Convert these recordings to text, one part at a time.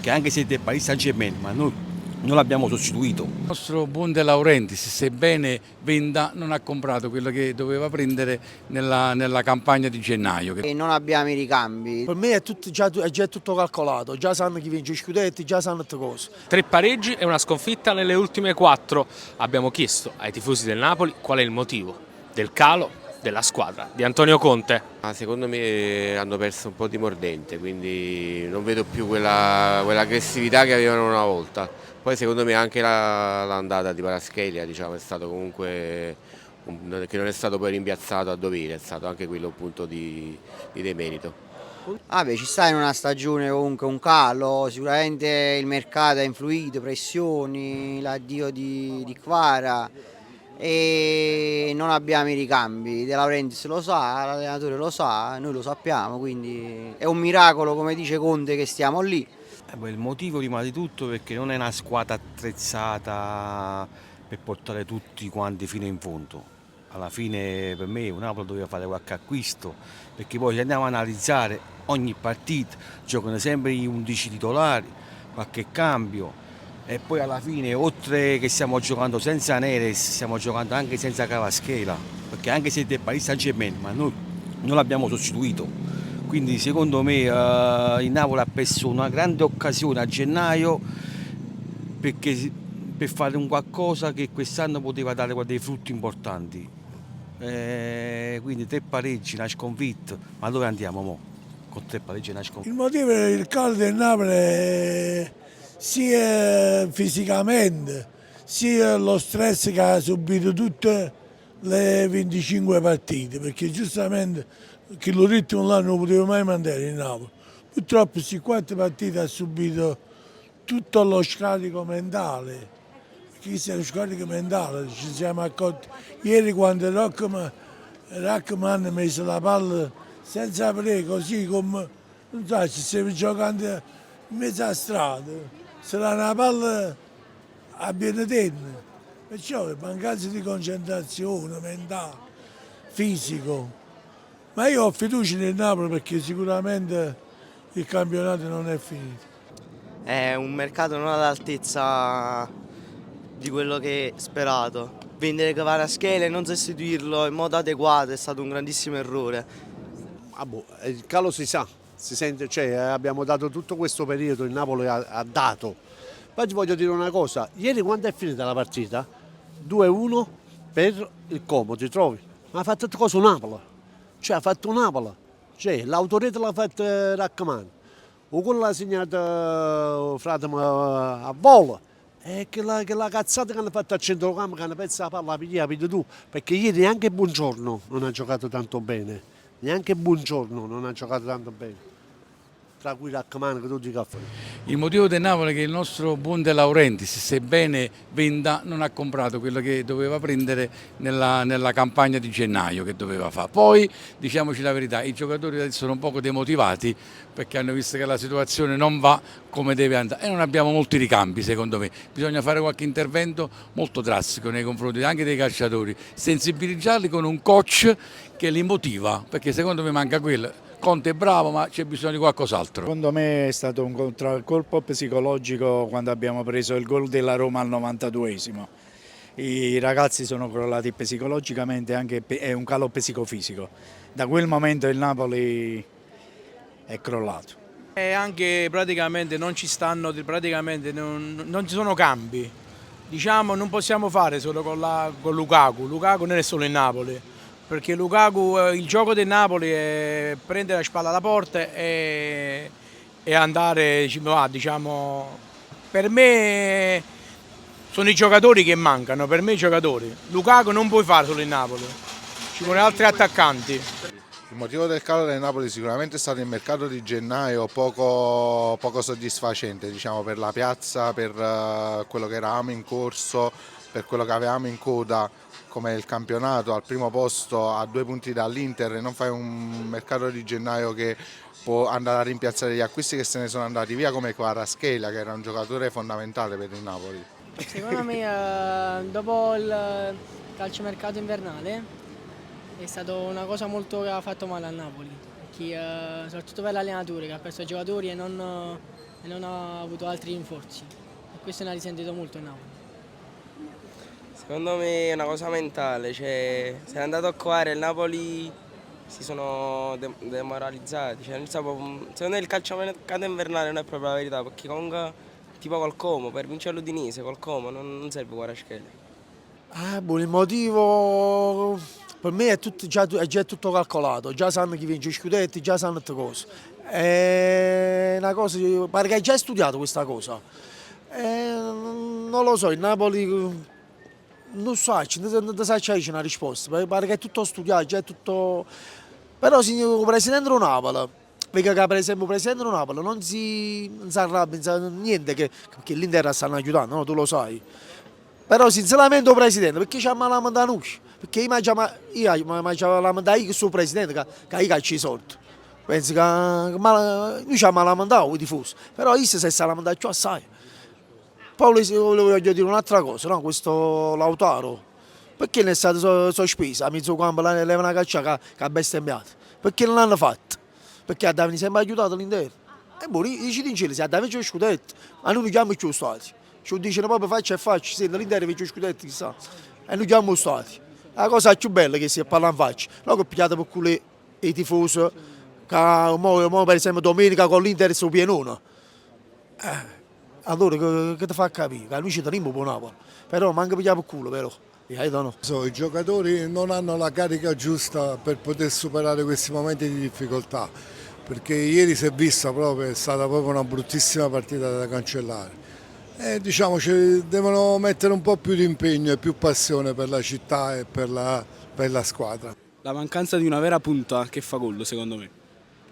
perché anche se è Paris Saint-Germain, ma noi non l'abbiamo sostituito. Il nostro buon De Laurentiis, sebbene venda, non ha comprato quello che doveva prendere nella campagna di gennaio. E non abbiamo i ricambi. Per me è già tutto calcolato, già sanno chi vince i scudetti, già sanno tutte cose. 3 pareggi e una sconfitta nelle ultime 4. Abbiamo chiesto ai tifosi del Napoli qual è il motivo del calo della squadra di Antonio Conte. Secondo me hanno perso un po' di mordente, quindi non vedo più quell'aggressività che avevano una volta. Poi secondo me anche l'andata di Kvaratskhelia, diciamo, è stato comunque che non è stato poi rimpiazzato a dovere, è stato anche quello un punto di demerito. Ci sta in una stagione comunque un calo, sicuramente il mercato ha influito, pressioni, l'addio di Kvara e non abbiamo i ricambi. De Laurentiis lo sa, l'allenatore lo sa, noi lo sappiamo, quindi è un miracolo, come dice Conte, che stiamo lì. Il motivo prima di tutto perché non è una squadra attrezzata per portare tutti quanti fino in fondo. Alla fine per me un Napoli doveva fare qualche acquisto, perché poi se andiamo a analizzare ogni partita giocano sempre gli 11 titolari, qualche cambio e poi alla fine oltre che stiamo giocando senza Neres stiamo giocando anche senza Kvaratskhelia, perché anche se è Paris Saint-Germain, ma noi non l'abbiamo sostituito. Quindi secondo me il Napoli ha perso una grande occasione a gennaio per fare un qualcosa che quest'anno poteva dare dei frutti importanti. Quindi 3 pareggi, una sconfitta, ma dove andiamo mo? Con 3 pareggi e una sconfitta. Il motivo del calo del Napoli è sia fisicamente, sia lo stress che ha subito tutte le 25 partite, perché giustamente che lo ritmo là non lo poteva mai mandare in Napoli. Purtroppo queste 4 partite ha subito tutto lo scarico mentale, perché questo è lo scarico mentale, ci siamo accorti ieri quando Rackman ha messo la palla senza aprire, così come, non so, ci stiamo giocando in mezzo alla strada, sarà una palla a Benedetto, perciò è mancanza di concentrazione mentale, fisico. Ma io ho fiducia nel Napoli perché sicuramente il campionato non è finito. È un mercato non all'altezza di quello che sperato. Vendere Kvaratskhelia e non sostituirlo in modo adeguato è stato un grandissimo errore. Il calo si sa, si sente, cioè, abbiamo dato tutto questo periodo, il Napoli ha dato. Poi ti voglio dire una cosa, ieri quando è finita la partita? 2-1 per il Como, ti trovi? Ma ha fatto cosa Napoli? Cioè ha fatto Napoli, cioè, l'autorità l'ha fatto Rackman, o quello l'ha segnato Fratemo a volo, e che la cazzata che hanno fatto a centrocampo, che hanno perso la palla, la piglia tu, perché ieri neanche Buongiorno non ha giocato tanto bene, neanche Buongiorno non ha giocato tanto bene. Tra cui Rackman che tu dica a fare. Il motivo del Napoli è che il nostro buon De Laurentiis, sebbene venda, non ha comprato quello che doveva prendere nella campagna di gennaio che doveva fare. Poi, diciamoci la verità, i giocatori adesso sono un poco demotivati perché hanno visto che la situazione non va come deve andare e non abbiamo molti ricambi secondo me. Bisogna fare qualche intervento molto drastico nei confronti anche dei calciatori, sensibilizzarli con un coach che li motiva, perché secondo me manca quello. Conte è bravo, ma c'è bisogno di qualcos'altro. Secondo me è stato un contraccolpo psicologico quando abbiamo preso il gol della Roma al 92esimo. I ragazzi sono crollati psicologicamente, anche è un calo psicofisico. Da quel momento il Napoli è crollato. E anche praticamente non ci stanno, non ci sono cambi. Diciamo non possiamo fare solo con Lukaku. Lukaku non è solo in Napoli. Perché Lukaku, il gioco del Napoli è prendere la spalla alla porta e andare, diciamo, per me sono i giocatori che mancano, per me i giocatori. Lukaku non puoi fare solo in Napoli, ci vogliono altri attaccanti. Il motivo del calo del Napoli sicuramente è stato il mercato di gennaio poco soddisfacente, diciamo, per la piazza, per quello che eravamo in corso, per quello che avevamo in coda come il campionato, al primo posto a 2 punti dall'Inter, e non fai un mercato di gennaio che può andare a rimpiazzare gli acquisti che se ne sono andati via, come Kvaratskhelia, che era un giocatore fondamentale per il Napoli. Secondo me dopo il calciomercato invernale è stata una cosa molto che ha fatto male al Napoli, soprattutto per l'allenatore che ha perso i giocatori e non e non ha avuto altri rinforzi e questo ne ha risentito molto il Napoli. Secondo me è una cosa mentale, cioè se è andato a cuore il Napoli si sono demoralizzati, cioè, secondo me il calciomercato invernale non è proprio la verità, perché comunque tipo col Como, per vincere l'Udinese col Como non serve Kvaratskhelia. Il motivo per me è già tutto calcolato, già sanno chi vince i scudetti, già sanno tutte cose. È una cosa, pare che hai già studiato questa cosa. Non lo so, il Napoli non so, non sa c'è una risposta, pare che è tutto studiato, già è tutto. Però il presidente del Napoli, perché per esempio il presidente del Napoli non si arrabbia, non sa niente, perché l'Inter stanno aiutando, no? Tu lo sai. Però sinceramente il presidente, perché c'ha la mandata noi? Perché io mi c'ha la mandata io sul presidente che io calcio i soldi. Penso che lui ci ha la mandata i tifosi, però io se sta la mandata più assai. Poi voglio dire un'altra cosa, no? Questo Lautaro, perché non è stato sospeso a mezzo campo, leva una caccia che ha bestemmiato? Perché non l'hanno fatto? Perché a Davide sempre aiutato all'interno. E poi io ci dicevo, se a Davide c'è lo scudetto, ma noi non chiamiamo più stati. Ci dicono proprio faccia e faccia, se l'Inter vince lo scudetto chissà. E noi chiamiamo stati. La cosa più bella che si parla in faccia, non che pigliate per culo i tifosi, che mo per esempio domenica con l'Inter su pienone. Allora che ti fa capire? Che noi ci teniamo per Napoli, però manca pigliare per culo, però. I giocatori non hanno la carica giusta per poter superare questi momenti di difficoltà, perché ieri si è vista proprio, è stata proprio una bruttissima partita da cancellare. Diciamo devono mettere un po' più di impegno e più passione per la città e per la squadra. La mancanza di una vera punta che fa gol, secondo me.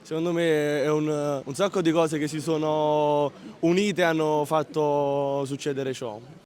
Secondo me è un sacco di cose che si sono unite e hanno fatto succedere ciò.